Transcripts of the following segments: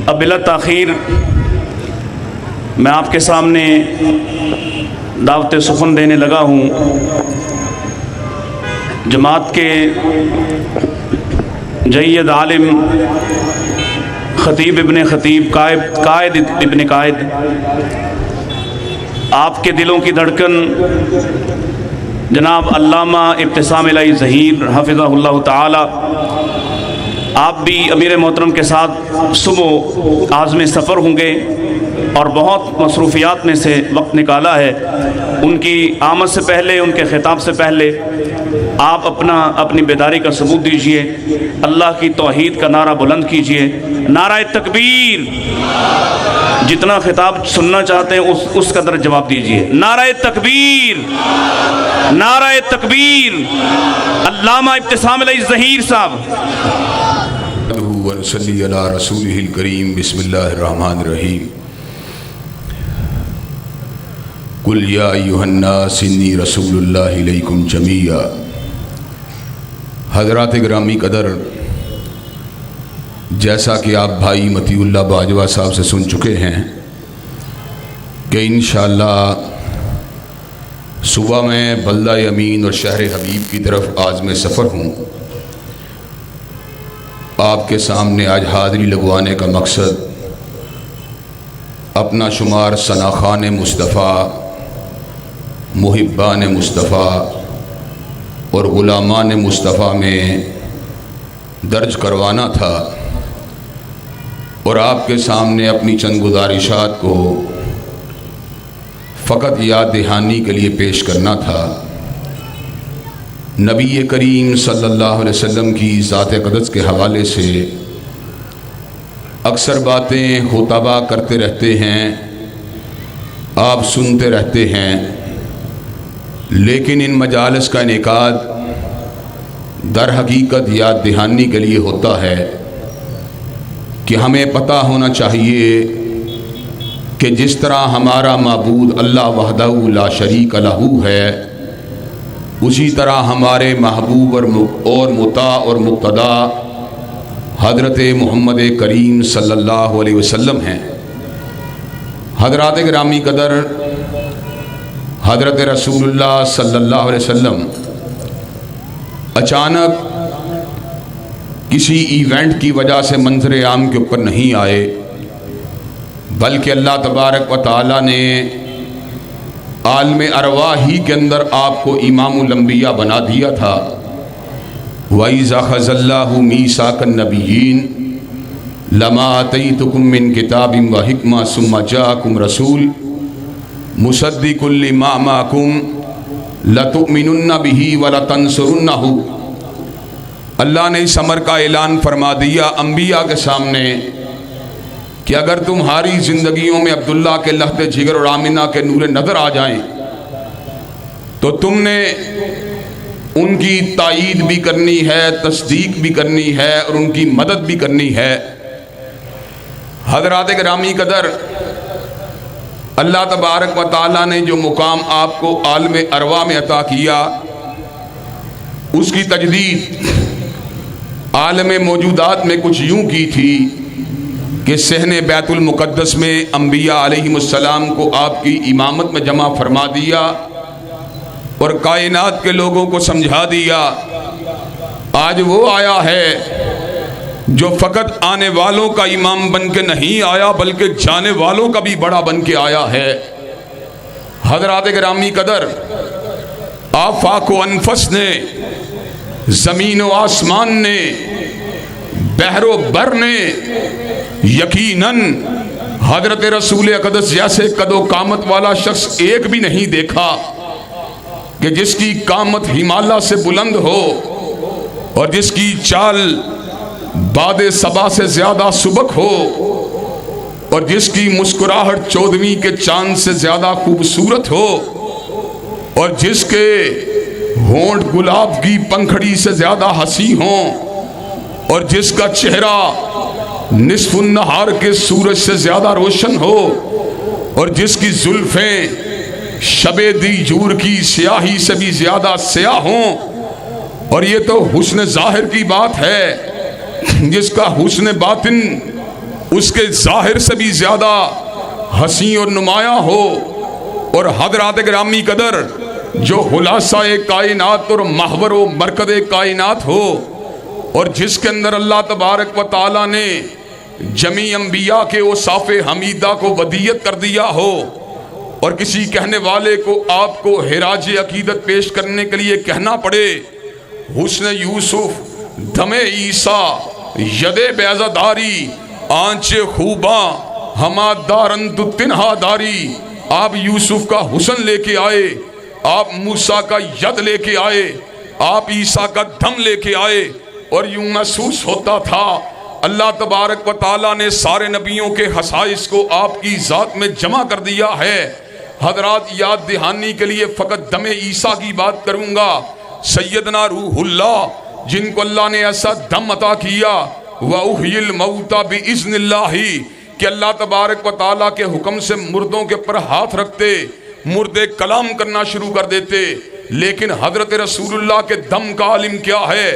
اب بلا تاخیر میں آپ کے سامنے دعوت سخن دینے لگا ہوں جماعت کے جید عالم خطیب ابن خطیب قائد ابن قائد، آپ کے دلوں کی دھڑکن جناب علامہ ابتسام الہی ظہیر حفظہ اللہ تعالی، آپ بھی امیر محترم کے ساتھ صبح عازم سفر ہوں گے اور بہت مصروفیات میں سے وقت نکالا ہے۔ ان کی آمد سے پہلے، ان کے خطاب سے پہلے آپ اپنی بیداری کا ثبوت دیجئے، اللہ کی توحید کا نعرہ بلند کیجئے، نعرہ تکبیر، جتنا خطاب سننا چاہتے ہیں اس قدر جواب دیجئے، نعرہ تکبیر، نعرہ تکبیر۔ علامہ ابتسام الہی ظہیر صاحب۔ ونصلی علی رسولہ الکریم۔ بسم اللہ الرحمن الرحیم۔ قل یا ایھا الناس انی رسول اللہ الیکم جمیعا۔ حضرات گرامی قدر، جیسا کہ آپ بھائی مطیع اللہ باجوہ صاحب سے سن چکے ہیں کہ انشاءاللہ صبح میں بلدہ امین اور شہر حبیب کی طرف عازم سفر ہوں۔ آپ کے سامنے آج حاضری لگوانے کا مقصد اپنا شمار ثناخوان مصطفیٰ، محبان مصطفیٰ اور غلامان مصطفیٰ میں درج کروانا تھا، اور آپ کے سامنے اپنی چند گزارشات کو فقط یاد دہانی کے لیے پیش کرنا تھا۔ نبی کریم صلی اللہ علیہ وسلم کی ذات اقدس کے حوالے سے اکثر باتیں خطبہ کرتے رہتے ہیں، آپ سنتے رہتے ہیں، لیکن ان مجالس کا انعقاد در حقیقت یاد دہانی کے لیے ہوتا ہے کہ ہمیں پتہ ہونا چاہیے کہ جس طرح ہمارا معبود اللہ وحدہ لا شریک لہ ہے، اسی طرح ہمارے محبوب اور مطاع اور مقتدی حضرت محمد کریم صلی اللہ علیہ وسلم ہیں۔ حضرات گرامی قدر، حضرت رسول اللہ صلی اللہ علیہ وسلم اچانک کسی ایونٹ کی وجہ سے منظر عام کے اوپر نہیں آئے، بلکہ اللہ تبارک و تعالی نے عالم ارواح ہی کے اندر آپ کو امام الانبیاء بنا دیا تھا۔ وَإِذَا أَخَذَ اللَّهُ مِيثَاقَ النَّبِيِّينَ لَمَا آتَيْتُكُم مِّن كِتَابٍ وَحِكْمَةٍ ثُمَّ جَاءَكُمْ رَسُولٌ مُصَدِّقٌ لِّمَا مَعَكُمْ لَتُؤْمِنُنَّ بِهِ وَلَتَنصُرُنَّهُ۔ اللہ نے اس امر کا اعلان فرما دیا انبیاء کے سامنے کہ اگر تمہاری زندگیوں میں عبداللہ کے لحد جگر اور آمنہ کے نور نظر آ جائیں تو تم نے ان کی تائید بھی کرنی ہے، تصدیق بھی کرنی ہے اور ان کی مدد بھی کرنی ہے۔ حضرات گرامی قدر، اللہ تبارک و تعالیٰ نے جو مقام آپ کو عالم ارواح میں عطا کیا، اس کی تجدید عالم موجودات میں کچھ یوں کی تھی کہ صحن بیت المقدس میں انبیاء علیہم السلام کو آپ کی امامت میں جمع فرما دیا اور کائنات کے لوگوں کو سمجھا دیا۔ آج وہ آیا ہے جو فقط آنے والوں کا امام بن کے نہیں آیا، بلکہ جانے والوں کا بھی بڑا بن کے آیا ہے۔ حضرات گرامی قدر، آفاق و انفس نے، زمین و آسمان نے، بحر و بر نے یقیناً حضرت رسول اقدس جیسے قد و قامت والا شخص ایک بھی نہیں دیکھا کہ جس کی قامت ہمالیہ سے بلند ہو اور جس کی چال باد صبا سے زیادہ سبک ہو اور جس کی مسکراہٹ 14ویں کے چاند سے زیادہ خوبصورت ہو اور جس کے ہونٹ گلاب کی پنکھڑی سے زیادہ حسین ہوں اور جس کا چہرہ نصف النہار کے سورج سے زیادہ روشن ہو اور جس کی زلفیں شب دیجور کی سیاہی سے بھی زیادہ سیاہ ہوں، اور یہ تو حسن ظاہر کی بات ہے، جس کا حسن باطن اس کے ظاہر سے بھی زیادہ حسین اور نمایاں ہو، اور حضرات گرامی قدر جو خلاصہ کائنات اور محور و مرکز کائنات ہو، اور جس کے اندر اللہ تبارک و تعالیٰ نے جمیع انبیاء کے اوصاف حمیدہ کو ودیت کر دیا ہو، اور کسی کہنے والے کو آپ کو خراج عقیدت پیش کرنے کے لیے کہنا پڑے حسن یوسف دم عیسیٰ ید بیضہ داری آنچ خوباں ہما دارند تنہا داری، آپ یوسف کا حسن لے کے آئے، آپ موسیٰ کا ید لے کے آئے، آپ عیسیٰ کا دم لے کے آئے، اور یوں محسوس ہوتا تھا اللہ تبارک و تعالیٰ نے سارے نبیوں کے خصائص کو آپ کی ذات میں جمع کر دیا ہے۔ حضرات یاد دہانی کے لیے فقط دم عیسیٰ کی بات کروں گا، سیدنا روح اللہ جن کو اللہ نے ایسا دم عطا کیا، وَأُحْيِي الْمَوْتَى بِإِذْنِ اللَّهِ، کہ اللہ تبارک و تعالیٰ کے حکم سے مردوں کے پر ہاتھ رکھتے، مردے کلام کرنا شروع کر دیتے۔ لیکن حضرت رسول اللہ کے دم کا عالم کیا ہے؟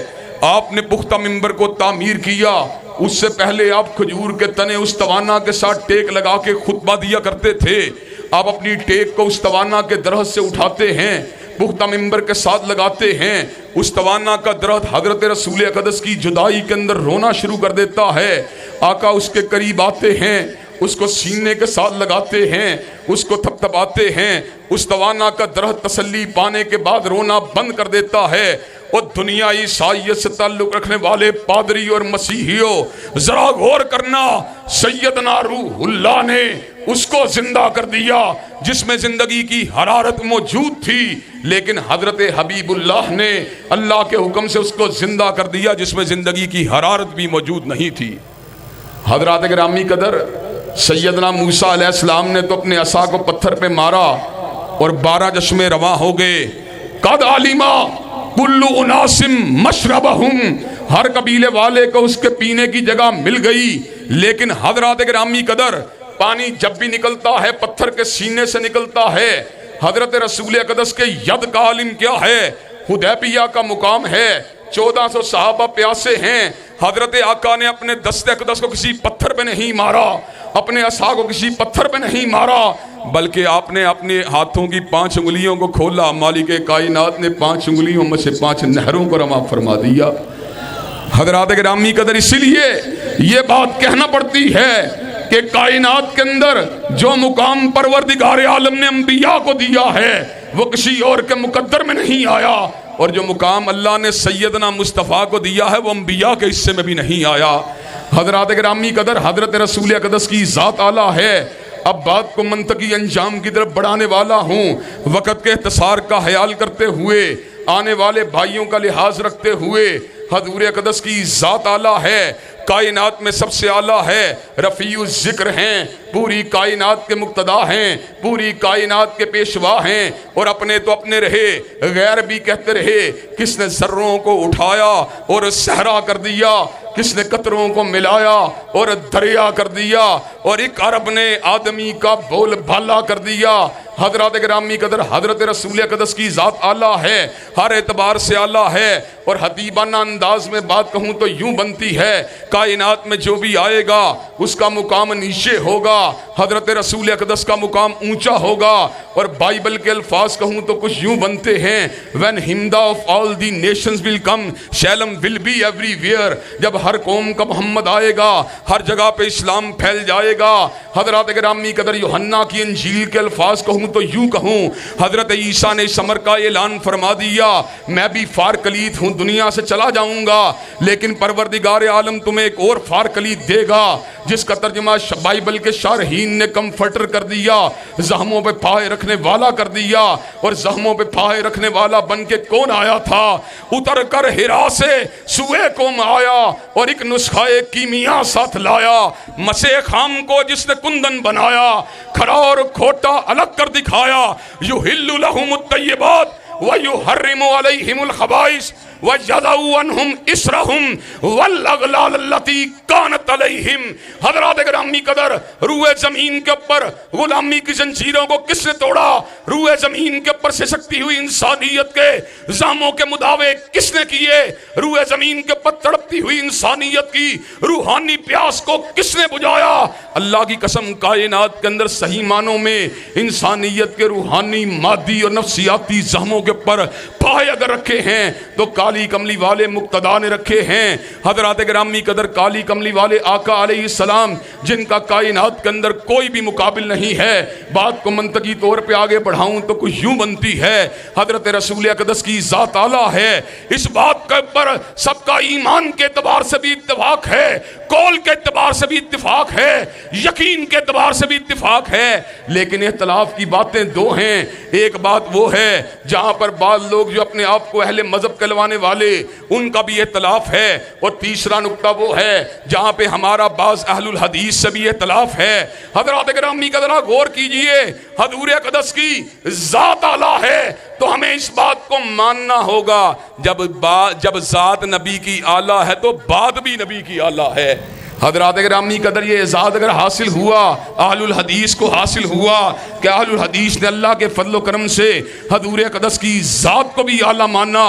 آپ نے پختہ منبر کو تعمیر کیا، اس سے پہلے آپ کھجور کے تنے استوانہ کے ساتھ ٹیک لگا کے خطبہ دیا کرتے تھے۔ آپ اپنی ٹیک کو استوانہ کے درخت سے اٹھاتے ہیں، پختہ منبر کے ساتھ لگاتے ہیں، استوانہ کا درخت حضرت رسول اقدس کی جدائی کے اندر رونا شروع کر دیتا ہے، آقا اس کے قریب آتے ہیں، اس کو سینے کے ساتھ لگاتے ہیں، اس کو تھپ تھپاتے ہیں، استوانہ کا درخت تسلی پانے کے بعد رونا بند کر دیتا ہے۔ اور دنیا عیسائیت سے تعلق رکھنے والے پادری اور مسیحیوں ذرا غور کرنا، سیدنا روح اللہ نے اس کو زندہ کر دیا جس میں زندگی کی حرارت موجود تھی، لیکن حضرت حبیب اللہ نے اللہ کے حکم سے اس کو زندہ کر دیا جس میں زندگی کی حرارت بھی موجود نہیں تھی۔ حضرات گرامی قدر، سیدنا موسیٰ علیہ السلام نے تو اپنے عصا کو پتھر پہ مارا اور 12 چشمے رواں ہو گئے۔ قد علیما کل اناس مشربہم، ہر قبیلے والے کو اس کے پینے کی جگہ مل گئی، لیکن حضرات گرامی قدر پانی جب بھی نکلتا ہے پتھر کے سینے سے نکلتا ہے۔ حضرت رسول اقدس کے ید کا عالم کیا ہے؟ حدیبیہ کا مقام ہے، 1400 صحابہ پیاسے ہیں، حضرت آقا نے اپنے دست اقدس کو کسی پتھر پہ نہیں مارا، اپنے عصا کو کسی پتھر پہ نہیں مارا، بلکہ آپ نے اپنے ہاتھوں کی 5 انگلیوں کو کھولا، مالک کائنات نے 5 انگلیوں میں سے 5 نہروں کو رواں فرما دیا۔ حضرات گرامی قدر، اسی لیے یہ بات کہنا پڑتی ہے کہ کائنات کے اندر جو مقام پروردگار عالم نے انبیاء کو دیا ہے وہ کسی اور کے مقدر میں نہیں آیا، اور جو مقام اللہ نے سیدنا مصطفیٰ کو دیا ہے وہ انبیاء کے حصے میں بھی نہیں آیا۔ حضرات گرامی قدر، حضرت رسول اقدس کی ذات اعلیٰ ہے۔ اب بات کو منطقی انجام کی طرف بڑھانے والا ہوں، وقت کے اختصار کا خیال کرتے ہوئے، آنے والے بھائیوں کا لحاظ رکھتے ہوئے، حضور اقدس کی ذات اعلیٰ ہے، کائنات میں سب سے اعلیٰ ہے، رفیع الذکر ہیں، پوری کائنات کے مقتدا ہیں، پوری کائنات کے پیشوا ہیں، اور اپنے تو اپنے رہے، غیر بھی کہتے رہے۔ کس نے ذروں کو اٹھایا اور صحرا کر دیا، کس نے قطروں کو ملایا اور دریا کر دیا، اور ایک عرب نے آدمی کا بول بھالا کر دیا۔ حضرات گرامی قدر، حضرت رسول اقدس کی ذات اعلیٰ ہے، ہر اعتبار سے اعلیٰ ہے، اور حدیبانہ انداز میں بات کہوں تو یوں بنتی ہے، کائنات میں جو بھی آئے گا اس کا مقام نیچے ہوگا، حضرت رسول اقدس کا مقام اونچا ہوگا۔ اور بائبل کے الفاظ کہوں تو کچھ یوں بنتے ہیں، when hymn of all the nations will come, shalom will be everywhere، جب ہر قوم کا محمد آئے گا ہر جگہ پہ اسلام پھیل جائے گا۔ حضرات گرامی قدر، یوحنا کی انجیل کے الفاظ کہوں تو یوں کہوں، حضرت عیسیٰ نے اس امر کا اعلان فرما دیا، میں بھی فار کلید ہوں، دنیا سے چلا جاؤں گا، لیکن پروردگار عالم تمہیں ایک اور فار کلید دے گا، جس کا ترجمہ بائبل کے شارحین نے کمفرٹر کر دیا، زخموں پہ پھائے رکھنے والا کر دیا۔ اور زخموں پہ پھائے رکھنے والا بن کے کون آیا تھا؟ اتر کر ہرا سے سوئے قوم آیا اور ایک نسخہ کیمیا ساتھ لایا، مسیح خام کو جس نے کندن بنایا، کھرا اور کھوٹا الگ کر دکھایا، یحل لہم الطیبات وَيُحَرِّمُ عَلَيْهِمُ الْخَبَائِثَ، وَيَضَعُ عَنْهُمْ إِصْرَهُمْ وَالْأَغْلَالَ الَّتِي كَانَتْ عَلَيْهِمْ۔ حضرات گرامی قدر، روئے زمین کے اوپر غلامی کی زنجیروں کو کس نے توڑا؟ روئے زمین کے اوپر سسکتی ہوئی انسانیت کے زاموں کے مداوے کس نے کیے؟ روئے زمین کے اوپر تڑپتی ہوئی انسانیت کی روحانی پیاس کو کس نے بجھایا؟ اللہ کی قسم، کائنات کے اندر صحیح معنوں میں انسانیت کے روحانی، مادی اور نفسیاتی زخموں کے اوپر پائے اگر رکھے ہیں تو کالی کملی والے مقتدیٰ نے رکھے ہیں۔ حضرات گرامی قدر، کالی کملی والے آقا علیہ السلام جن کا کائنات کے اندر کوئی بھی مقابل نہیں ہے۔ بات کو منطقی طور پہ آگے بڑھاؤں تو کچھ یوں بنتی ہے، حضرت رسول اقدس کی ذات اعلیٰ ہے، اس بات کے اوپر سب کا ایمان کے اعتبار سے بھی اتفاق ہے، قول کے اعتبار سے بھی اتفاق ہے، یقین کے اعتبار سے بھی اتفاق ہے، لیکن اختلاف کی باتیں دو ہیں۔ ایک بات وہ ہے جہاں پر بعض لوگ جو اپنے آپ کو اہل مذہب کہلوانے والے، ان کا بھی اختلاف ہے، اور تیسرا نقطہ وہ ہے جہاں پہ ہمارا بعض اہل الحدیث سے بھی اختلاف ہے۔ حضرات گرامی قدرہ غور کیجئے، حضور اقدس کی ذات اعلیٰ ہے تو ہمیں اس بات کو ماننا ہوگا، جب ذات نبی کی اعلیٰ ہے تو بات بھی نبی کی اعلیٰ ہے۔ حضرات گرامی قدر، یہ اعزاز اگر حاصل ہوا، اہل الحدیث کو حاصل ہوا کہ اہل الحدیث نے اللہ کے فضل و کرم سے حضور اقدس کی ذات کو بھی اعلیٰ مانا،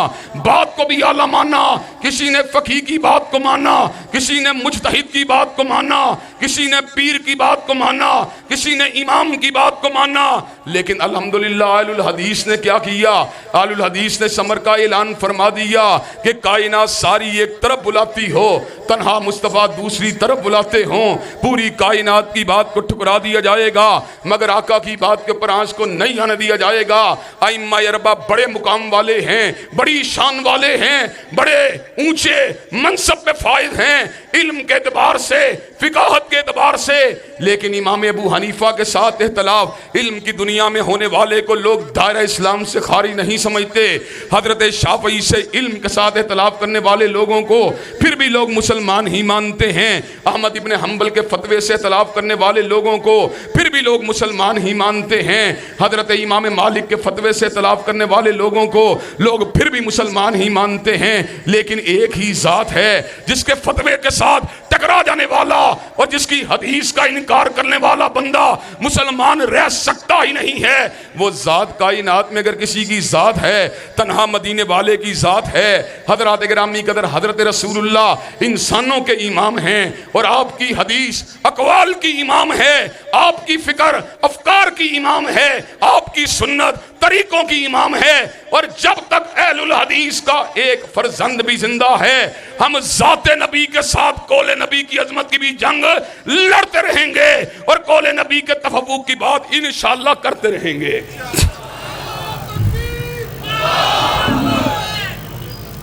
بات کو بھی اعلیٰ مانا، کسی نے فقیہ کی بات کو مانا، کسی نے مجتہد کی بات کو مانا، کسی نے پیر کی بات کو مانا، کسی نے امام کی بات کو مانا، لیکن الحمدللہ اہل الحدیث نے کیا کیا؟ اہل الحدیث نے ثمر کا اعلان فرما دیا کہ کائنات ساری ایک طرف بلاتی ہو، تنہا مصطفیٰ دوسری طرف بلاتے ہوں، پوری کائنات کی بات کو ٹھکرا دیا جائے گا مگر آقا کی بات کے اوپر آنچ کو نہیں آنے دیا جائے گا۔ ائمہ اربعہ بڑے مقام والے ہیں، بڑی شان والے ہیں، بڑے اونچے منصب پہ فائز ہیں، علم کے اعتبار سے، فقاہت کے اعتبار سے، لیکن امام ابو حنیفہ کے ساتھ اختلاف، علم کی دنیا میں ہونے والے کو لوگ دائرہ اسلام سے خارج نہیں سمجھتے۔ حضرت شافعی سے علم کے ساتھ اختلاف کرنے والے لوگوں کو پھر بھی لوگ مسلمان ہی مانتے ہیں، احمد ابن حنبل کے فتوے سے اختلاف کرنے والے لوگوں کو پھر بھی لوگ مسلمان ہی مانتے ہیں، حضرت امام مالک کے فتوے سے اختلاف کرنے والے لوگوں کو لوگ پھر بھی مسلمان ہی مانتے ہیں، لیکن ایک ہی ذات ہے جس کے فتوے کے ساتھ ٹکرا جانے والا اور جس کی حدیث کا انکار کرنے والا بندہ مسلمان رہ سکتا ہی نہیں ہے۔ وہ ذات کائنات میں اگر کسی کی ذات ہے، تنہا مدینے والے کی ذات ہے۔ حضرات گرامی قدر، حضرت رسول اللہ انسانوں کے امام ہیں اور آپ کی حدیث اقوال کی امام ہے، آپ کی فکر افکار کی امام ہے، آپ کی سنت طریقوں کی امام ہے، اور جب تک اہل الحدیث کا ایک فرزند بھی زندہ ہے، ہم ذات نبی کے ساتھ قول نبی کی عظمت کی بھی جنگ لڑتے رہیں گے اور قول نبی کے تفوق کی بات انشاءاللہ کرتے رہیں گے۔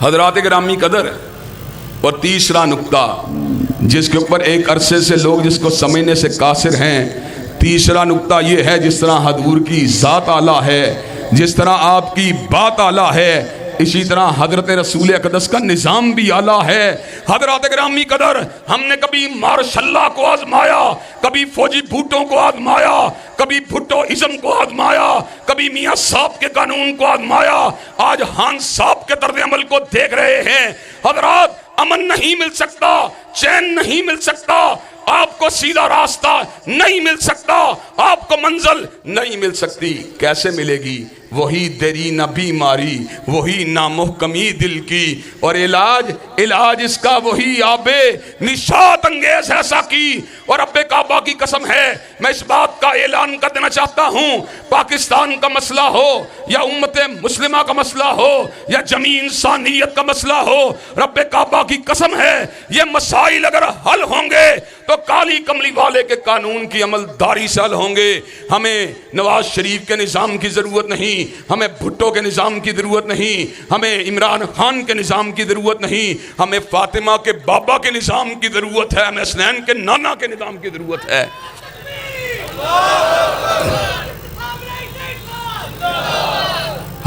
حضرات گرامی قدر، اور تیسرا نقطہ جس کے اوپر ایک عرصے سے لوگ جس کو سمجھنے سے قاصر ہیں، تیسرا نقطہ یہ ہے، جس طرح حضور کی ذات اعلیٰ ہے، جس طرح آپ کی بات اعلیٰ ہے، اسی طرح حضرت رسول اقدس کا نظام بھی اعلیٰ ہے۔ حضرات گرامی قدر، ہم نے کبھی مارشاء اللہ کو آزمایا، کبھی فوجی بھوٹوں کو آزمایا، کبھی بھٹو ازم کو آزمایا، کبھی میاں صاحب کے قانون کو آزمایا، آج ہان صاحب کے طرز عمل کو دیکھ رہے ہیں۔ حضرات، امن نہیں مل سکتا، چین نہیں مل سکتا، آپ کو سیدھا راستہ نہیں مل سکتا، آپ کو منزل نہیں مل سکتی۔ کیسے ملے گی؟ وہی دیری نہ بیماری، وہی نامحکمی دل کی، اور علاج اس کا وہی آب نشاط انگیز ہے ساقی۔ اور رب کعبہ کی قسم ہے، میں اس بات کا اعلان کر دینا چاہتا ہوں، پاکستان کا مسئلہ ہو یا امت مسلمہ کا مسئلہ ہو یا جمیع انسانیت کا مسئلہ ہو، رب کعبہ کی قسم ہے یہ مسائل اگر حل ہوں گے تو کالی کملی والے کے قانون کی عمل داری سے حل ہوں گے۔ ہمیں نواز شریف کے نظام کی ضرورت نہیں، ہمیں بھٹو کے نظام کی ضرورت نہیں، ہمیں عمران خان کے نظام کی ضرورت نہیں، ہمیں فاطمہ کے بابا کے نظام کی ضرورت ہے، ہمیں حسنین کے نانا کے نظام کی ضرورت ہے۔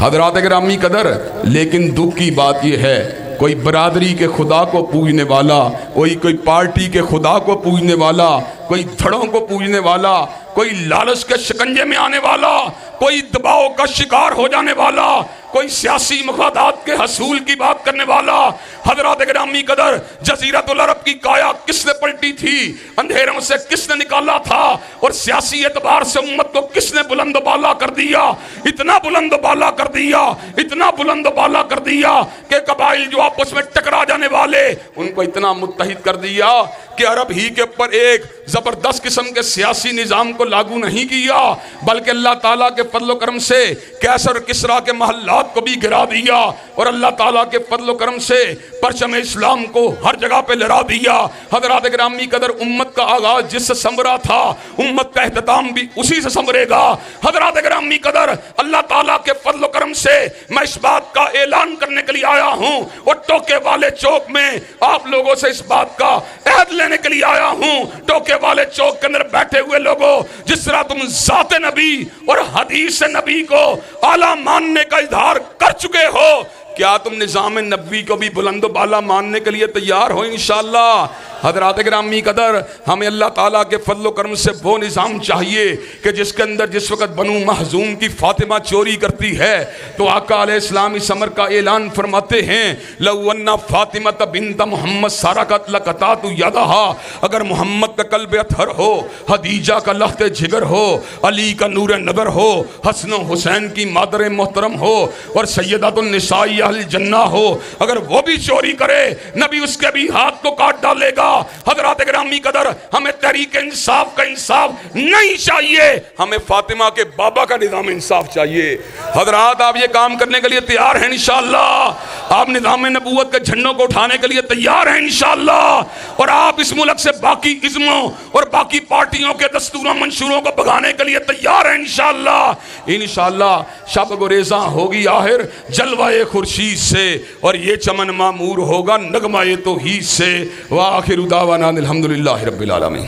حضرات گرامی قدر، لیکن دکھ کی بات یہ ہے، کوئی برادری کے خدا کو پوجنے والا، کوئی پارٹی کے خدا کو پوجنے والا، کوئی دھڑوں کو پوجنے والا، کوئی لالچ کے شکنجے میں آنے والا، کوئی دباؤ کا شکار ہو جانے والا، کوئی سیاسی مفادات کے حصول کی بات کرنے والا. حضرات گرامی قدر، جزیرۃ العرب کی کایا کس نے پلٹی تھی؟ اندھیروں سے کس نے نکالا تھا؟ اور سیاسی اعتبار سے امت کو کس نے بلند و بالا کر دیا؟ اتنا بلند و بالا کر دیا، اتنا بلند و بالا کر دیا کہ قبائل جو آپس میں ٹکرا جانے والے ان کو اتنا متحد کر دیا کہ عرب ہی کے اوپر ایک زبردست قسم کے سیاسی نظام کو لاگو نہیں کیا، بلکہ اللہ تعالیٰ کے فضل و کرم سے کیسر کسرا کے محلات کو بھی گرا دیا، اور اللہ تعالیٰ کے فضل و کرم سے پرچم اسلام کو ہر جگہ پہ لہرا دیا. حضرات گرامی قدر، امت کا آغاز جس سے سنورا تھا، امت کا اختتام بھی اسی سے سنورے گا. حضرات گرامی قدر، اللہ تعالیٰ کے فضل و کرم سے میں اس بات کا اعلان کرنے کے لیے آیا ہوں، اور ٹوکے والے چوک میں آپ لوگوں سے اس بات کا عہد لینے کے لیے آیا ہوں. ٹوکے والے چوک کے اندر بیٹھے ہوئے لوگوں، جس طرح تم ذات نبی اور حدیث نبی کو اعلیٰ ماننے کا اظہار کر چکے ہو، کیا تم نظام نبوی کو بھی بلند و بالا ماننے کے لیے تیار ہو انشاءاللہ؟ حضرات گرامی قدر، ہمیں اللہ تعالیٰ کے فضل و کرم سے وہ نظام چاہیے کہ جس کے اندر جس وقت بنو محزوم کی فاطمہ چوری کرتی ہے تو آقا علیہ السلام اس امر کا اعلان فرماتے ہیں، لو ان فاطمہ بنت محمد سرقت لقطعت یدہا، اگر محمد کا قلب اطہر ہو، خدیجہ کا لخت جگر ہو، علی کا نور نظر ہو، حسن و حسین کی مادر محترم ہو، اور سیدۃ النساء اہل جنہ ہو، اگر وہ بھی چوری کرے نبی اس کے بھی ہاتھ کو کاٹ ڈالے گا. حضرات گرامی قدر، ہمیں تحریک انصاف کا انصاف نہیں چاہیے، ہمیں فاطمہ کے بابا کا نظام انصاف چاہیے. حضرات، آپ یہ کام کرنے کے لیے تیار ہیں انشاءاللہ؟ آپ نظام نبوت کے جھنڈوں کو اٹھانے کے لیے تیار ہیں انشاءاللہ؟ اور آپ اس ملک سے باقی ازموں اور باقی پارٹیوں کے دستوروں منشوروں کو بھگانے کے لیے تیار ہیں انشاءاللہ؟ انشاءاللہ شب گریزاں ہوگی آخر جلوہ خورشید سے، اور یہ چمن معمور ہوگا نغمہ توحید سے. وآخر دعوانا الحمدللہ رب العالمین.